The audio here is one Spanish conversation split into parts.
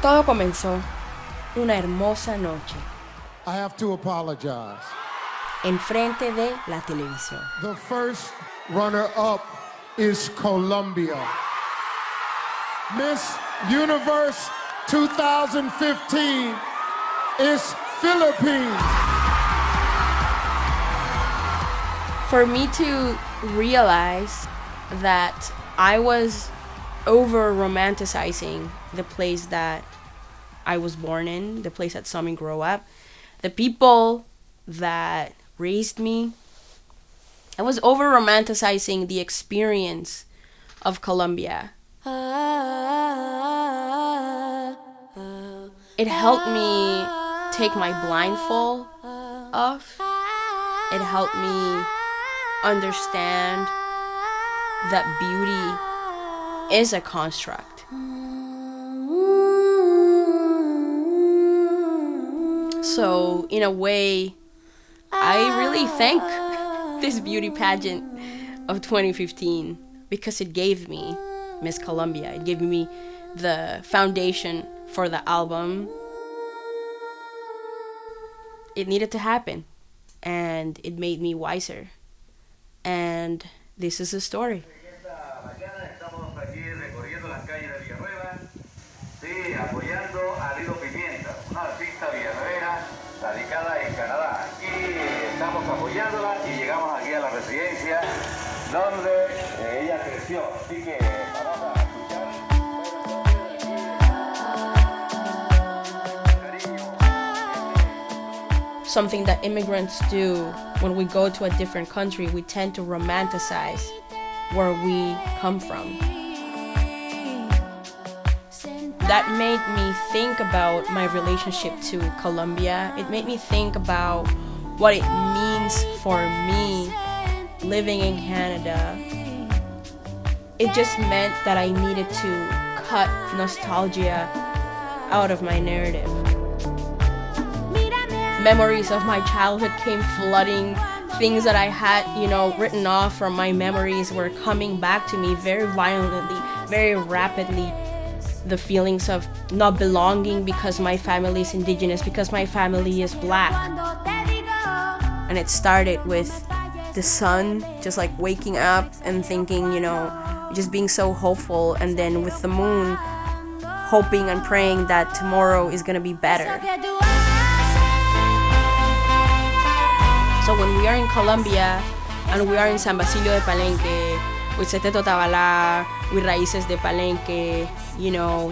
Todo comenzó una hermosa noche I have to apologize. enfrente de la televisión. The first runner-up is Colombia. Miss Universe 2015 is Philippines. For me to realize that I was over-romanticizing the place that I was born in, the place that saw me grow up, the people that raised me, I was over-romanticizing the experience of Colombia. It helped me take my blindfold off. It helped me understand that beauty is a construct. So, in a way, I really thank this beauty pageant of 2015 because it gave me Miss Colombia. It gave me the foundation for the album. It needed to happen, and it made me wiser. And this is the story. Apoyando a Lido Pimienta, una artista villanueva radicada en Canadá. Y estamos apoyándola y llegamos aquí a la residencia donde ella creció. Así que vamos a escuchar. Something that immigrants do when we go to a different country, we tend to romanticize where we come from. That made me think about my relationship to Colombia. It made me think about what it means for me living in Canada. It just meant that I needed to cut nostalgia out of my narrative. Memories of my childhood came flooding. Things that I had, written off from my memories were coming back to me very violently, very rapidly. The feelings of not belonging because my family is indigenous, because my family is black. And it started with the sun just like waking up and thinking, just being so hopeful, and then with the moon hoping and praying that tomorrow is gonna be better. So when we are in Colombia and we are in San Basilio de Palenque, with Seteto Tabalá, with Raíces de Palenque,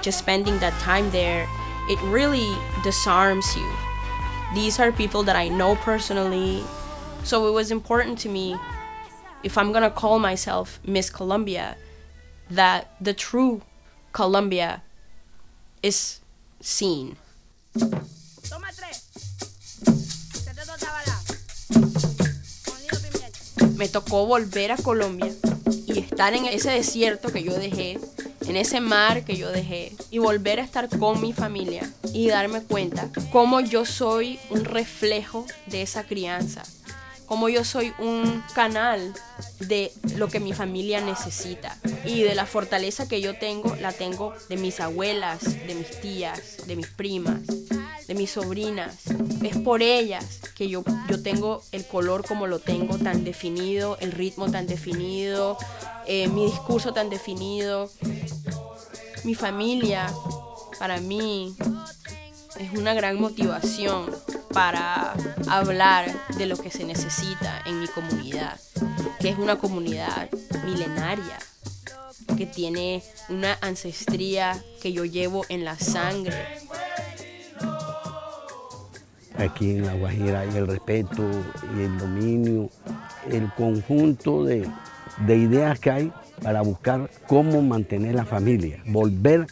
just spending that time there, it really disarms you. These are people that I know personally, so it was important to me, if I'm gonna call myself Miss Colombia, that the true Colombia is seen. Toma 3. Seteto Tabalá. Con Lido Pimienta. Me tocó volver a Colombia y estar en ese desierto que yo dejé, en ese mar que yo dejé, y volver a estar con mi familia y darme cuenta cómo yo soy un reflejo de esa crianza, cómo yo soy un canal de lo que mi familia necesita, y de la fortaleza que yo tengo, la tengo de mis abuelas, de mis tías, de mis primas, de mis sobrinas. Es por ellas que yo tengo el color como lo tengo, tan definido, el ritmo tan definido, mi discurso tan definido. Mi familia, para mí, es una gran motivación para hablar de lo que se necesita en mi comunidad, que es una comunidad milenaria, que tiene una ancestría que yo llevo en la sangre. Aquí en La Guajira hay el respeto y el dominio, el conjunto de ideas que hay para buscar cómo mantener la familia, volver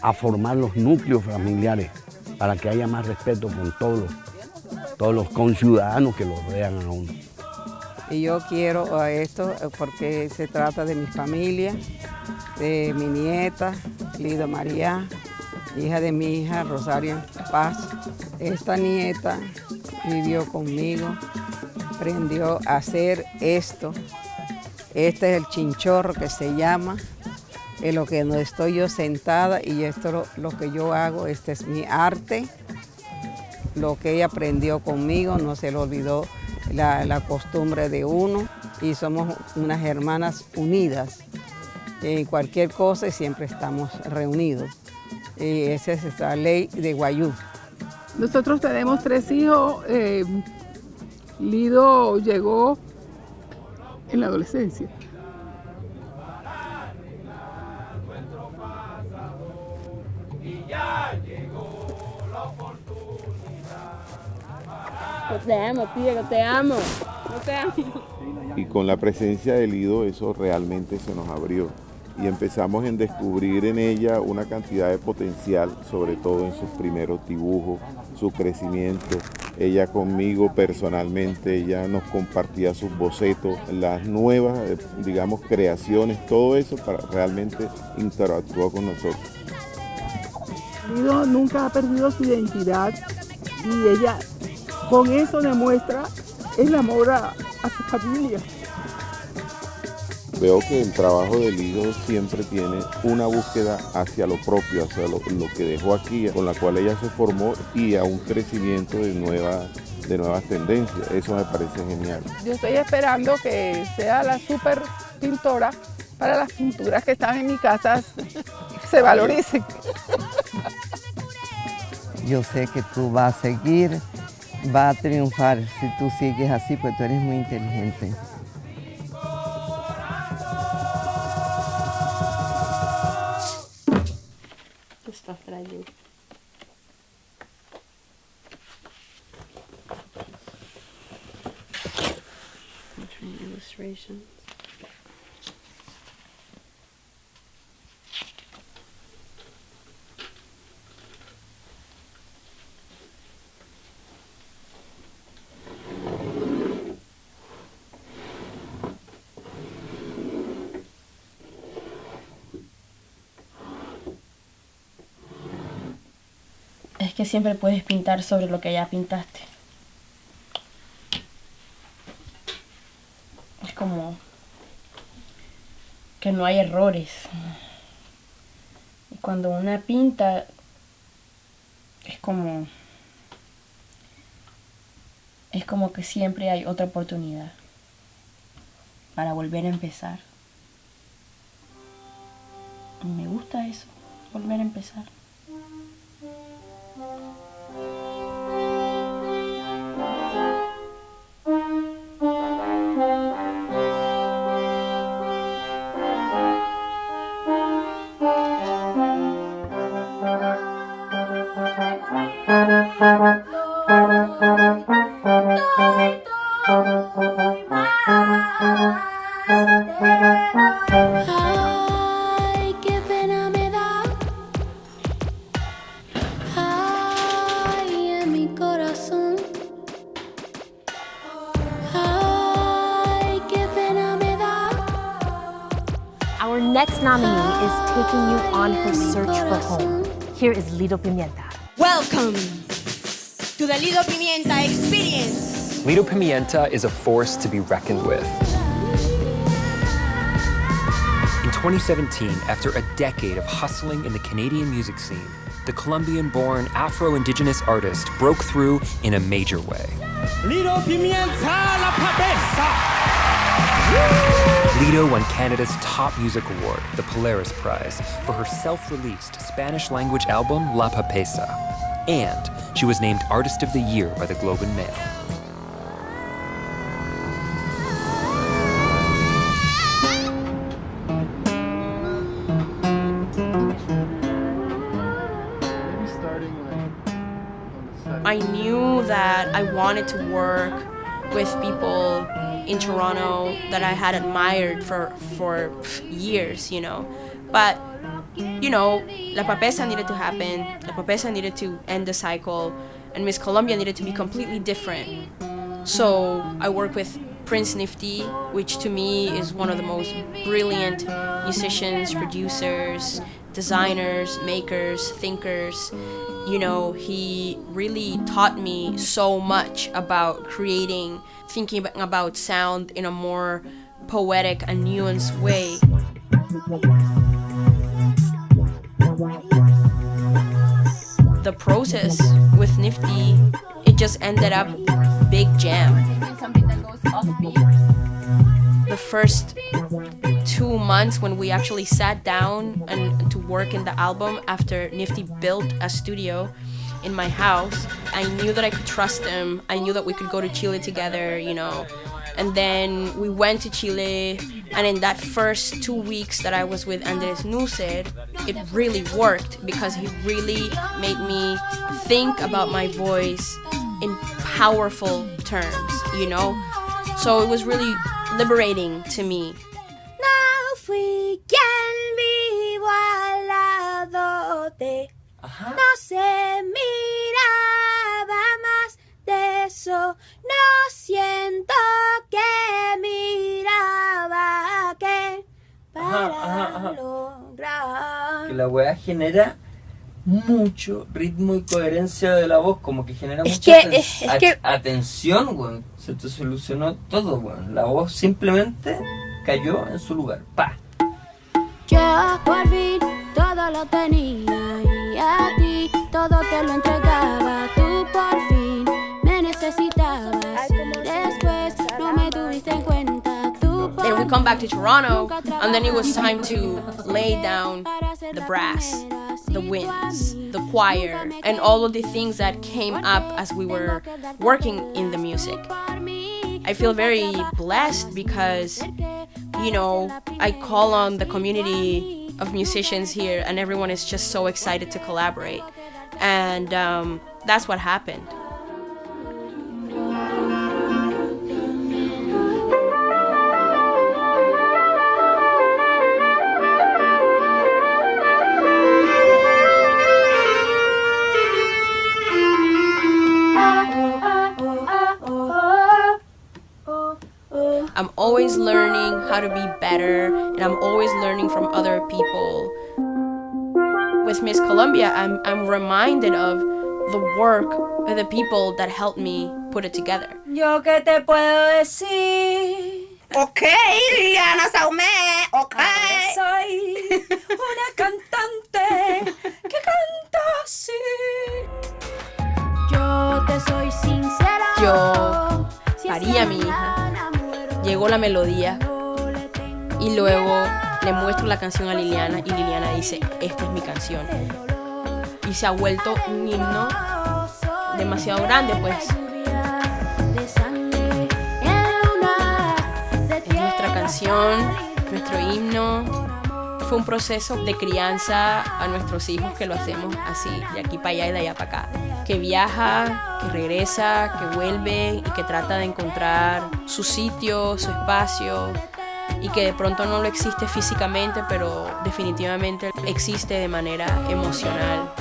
a formar los núcleos familiares para que haya más respeto con todos los conciudadanos que los rodean a uno. Y yo quiero esto porque se trata de mi familia, de mi nieta, Lido María, hija de mi hija Rosario Paz. Esta nieta vivió conmigo, aprendió a hacer esto. Este es el chinchorro que se llama, en lo que no estoy yo sentada y esto lo que yo hago, este es mi arte. Lo que ella aprendió conmigo, no se le olvidó la costumbre de uno y somos unas hermanas unidas. En cualquier cosa siempre estamos reunidos. Y esa es la ley de Guayú. Nosotros tenemos 3 hijos. Lido llegó en la adolescencia. Yo te amo, tía, yo te amo. Yo te amo. Y con la presencia de Lido eso realmente se nos abrió. Y empezamos a descubrir en ella una cantidad de potencial, sobre todo en sus primeros dibujos, su crecimiento. Ella conmigo personalmente, ella nos compartía sus bocetos, las nuevas, digamos, creaciones, todo eso realmente interactuó con nosotros. Lido nunca ha perdido su identidad y ella con eso demuestra el amor a su familia. Veo que el trabajo de Lido siempre tiene una búsqueda hacia lo propio, hacia lo que dejó aquí, con la cual ella se formó y a un crecimiento de nuevas tendencias. Eso me parece genial. Yo estoy esperando que sea la super pintora para las pinturas que están en mi casa se valoricen. Yo sé que tú vas a seguir, vas a triunfar si tú sigues así, pues tú eres muy inteligente. Stuff that I do. Illustrations. Es que siempre puedes pintar sobre lo que ya pintaste. Es como que no hay errores. Y cuando una pinta, es como que siempre hay otra oportunidad para volver a empezar. Y me gusta eso, volver a empezar. Ay, qué pena me da. Ay, en mi corazón. Ay, qué pena me da. Our next nominee is taking you on her search for home. Here is Lido Pimienta. Welcome to the Lido Pimienta experience. Lido Pimienta is a force to be reckoned with. In 2017, after a decade of hustling in the Canadian music scene, the Colombian-born Afro-Indigenous artist broke through in a major way. Lido Pimienta La Papesa! Lido won Canada's top music award, the Polaris Prize, for her self-released Spanish-language album La Papesa. And she was named Artist of the Year by the Globe and Mail. I knew that I wanted to work with people in Toronto that I had admired for years, you know. But, you know, La Papesa needed to happen. La Papesa needed to end the cycle. And Miss Colombia needed to be completely different. So I worked with Prince Nifty, which to me is one of the most brilliant musicians, producers, designers, makers, thinkers. You know, he really taught me so much about creating, thinking about sound in a more poetic and nuanced way. process with Nifty, it just ended up big jam. The first 2 months when we actually sat down and to work in the album after Nifty built a studio in my house, I knew that I could trust him. I knew that we could go to Chile together, you know. And then we went to Chile, and in that first 2 weeks that I was with Andrés Nucer, it really worked because he really made me think about my voice in powerful terms, you know? So it was really liberating to me. No fui quien vivo al lado de. No se miraba más de eso. No siento que miraba que para lograr. Que la weá genera mucho ritmo y coherencia de la voz, como que genera mucha atención, weón. Se te solucionó todo, weón. La voz simplemente cayó en su lugar. ¡Pa! Yo por fin todo lo tenía y a ti todo te lo entregaba. Tú por fin me necesitabas y después no me tuviste en cuenta. Then we come back to Toronto, and then it was time to lay down the brass, the winds, the choir, and all of the things that came up as we were working in the music. I feel very blessed because, you know, I call on the community of musicians here and everyone is just so excited to collaborate. And that's what happened. I'm always learning how to be better, and I'm always learning from other people. With Miss Colombia, I'm reminded of the work of the people that helped me put it together. Yo qué te puedo decir. Okay, Liliana Saumé, okay. Soy una cantante que canta así. Yo te soy sincera. Yo parí a mi hija. Llegó la melodía y luego le muestro la canción a Liliana y Liliana dice, esta es mi canción. Y se ha vuelto un himno demasiado grande, pues. Es nuestra canción, nuestro himno. Fue un proceso de crianza a nuestros hijos que lo hacemos así, de aquí para allá y de allá para acá. Que viaja, que regresa, que vuelve y que trata de encontrar su sitio, su espacio y que de pronto no lo existe físicamente, pero definitivamente existe de manera emocional.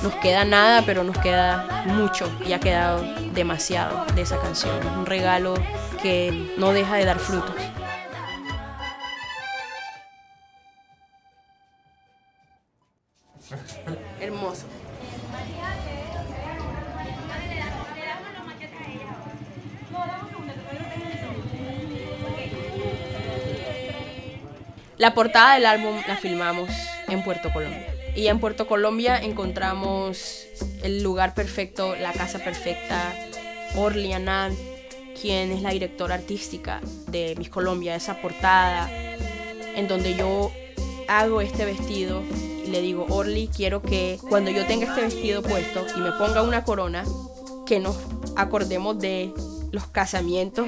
Nos queda nada, pero nos queda mucho y ha quedado demasiado de esa canción. Es un regalo que no deja de dar frutos. Hermoso. La portada del álbum la filmamos en Puerto Colombia. Y en Puerto Colombia encontramos el lugar perfecto, la casa perfecta. Orly Anand, quien es la directora artística de Miss Colombia, esa portada en donde yo hago este vestido y le digo, Orly, quiero que cuando yo tenga este vestido puesto y me ponga una corona, que nos acordemos de los casamientos,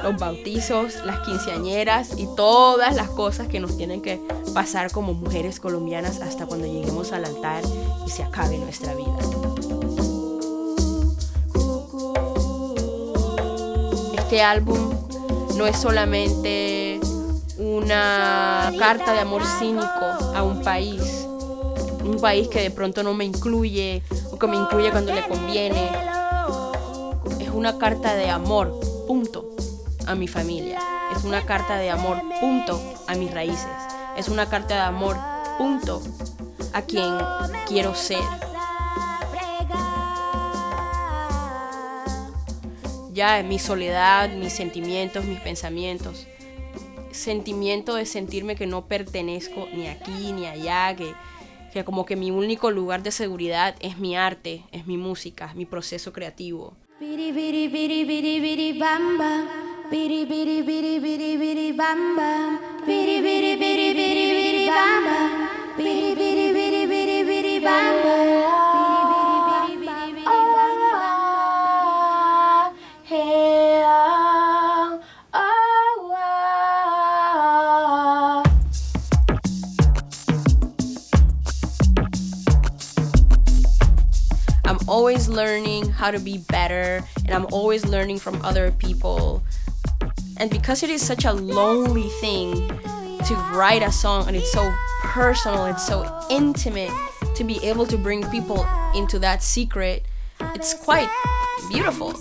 los bautizos, las quinceañeras y todas las cosas que nos tienen que pasar como mujeres colombianas hasta cuando lleguemos al altar y se acabe nuestra vida. Este álbum no es solamente una carta de amor cínico a un país que de pronto no me incluye o que me incluye cuando le conviene. Es una carta de amor, punto, a mi familia. Es una carta de amor, punto, a mis raíces. Es una carta de amor, punto, a quien quiero ser. Ya mi soledad, mis sentimientos, mis pensamientos. Sentimiento de sentirme que no pertenezco ni aquí ni allá, que que como que mi único lugar de seguridad es mi arte, es mi música, es mi proceso creativo. Biri biri biri biri biri bam bam. Biri biri biri biri biri bam bam. Biri biri biri biri biri bam bam. Biri biri biri biri biri bam bam. I'm always learning how to be better, and I'm always learning from other people. And because it is such a lonely thing to write a song, and it's so personal, it's so intimate, to be able to bring people into that secret, it's quite beautiful.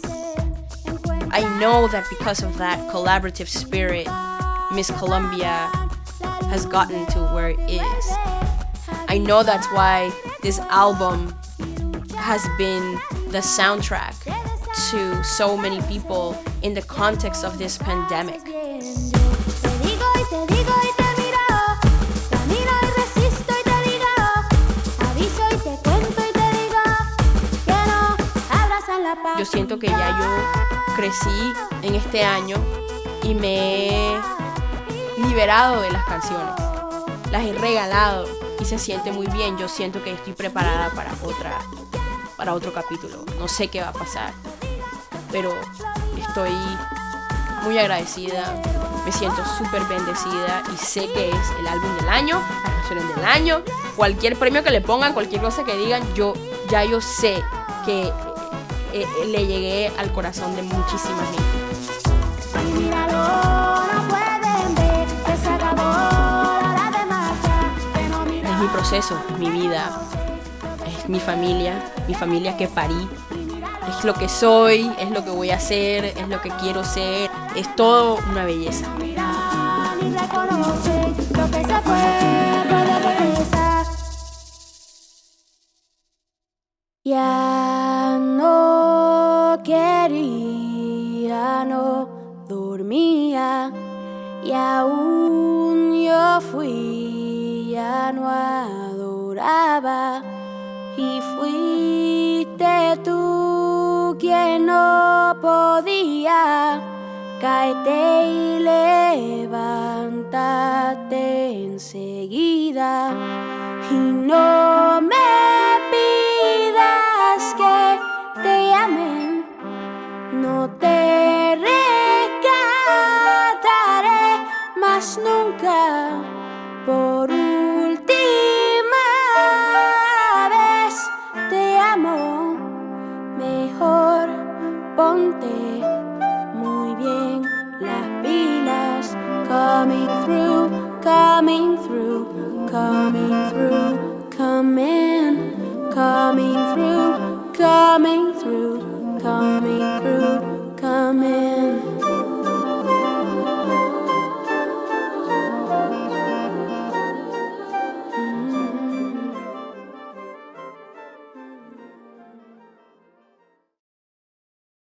I know that because of that collaborative spirit, Miss Colombia has gotten to where it is. I know that's why this album has been the soundtrack to so many people in the context of this pandemic. Yo siento que ya yo crecí en este año y me he liberado de las canciones, las he regalado y se siente muy bien. Yo siento que estoy preparada para otro capítulo. No sé qué va a pasar, pero estoy muy agradecida, me siento súper bendecida y sé que es el álbum del año, las canciones del año, cualquier premio que le pongan, cualquier cosa que digan, yo sé que le llegué al corazón de muchísima gente. Es mi proceso, mi vida, es mi familia que parí. Es lo que soy, es lo que voy a hacer, es lo que quiero ser. Es todo una belleza. Ya no quería, no dormía, y aún yo fui, ya no adoraba, y fuiste tú quien no podía. Cáete y levántate enseguida, y no me pidas que te llamen, no te rescataré más nunca. Por última vez te amo, mejor ponte muy bien las pilas. Coming through, coming through, coming through, come in. Coming through, coming through, coming through, come in.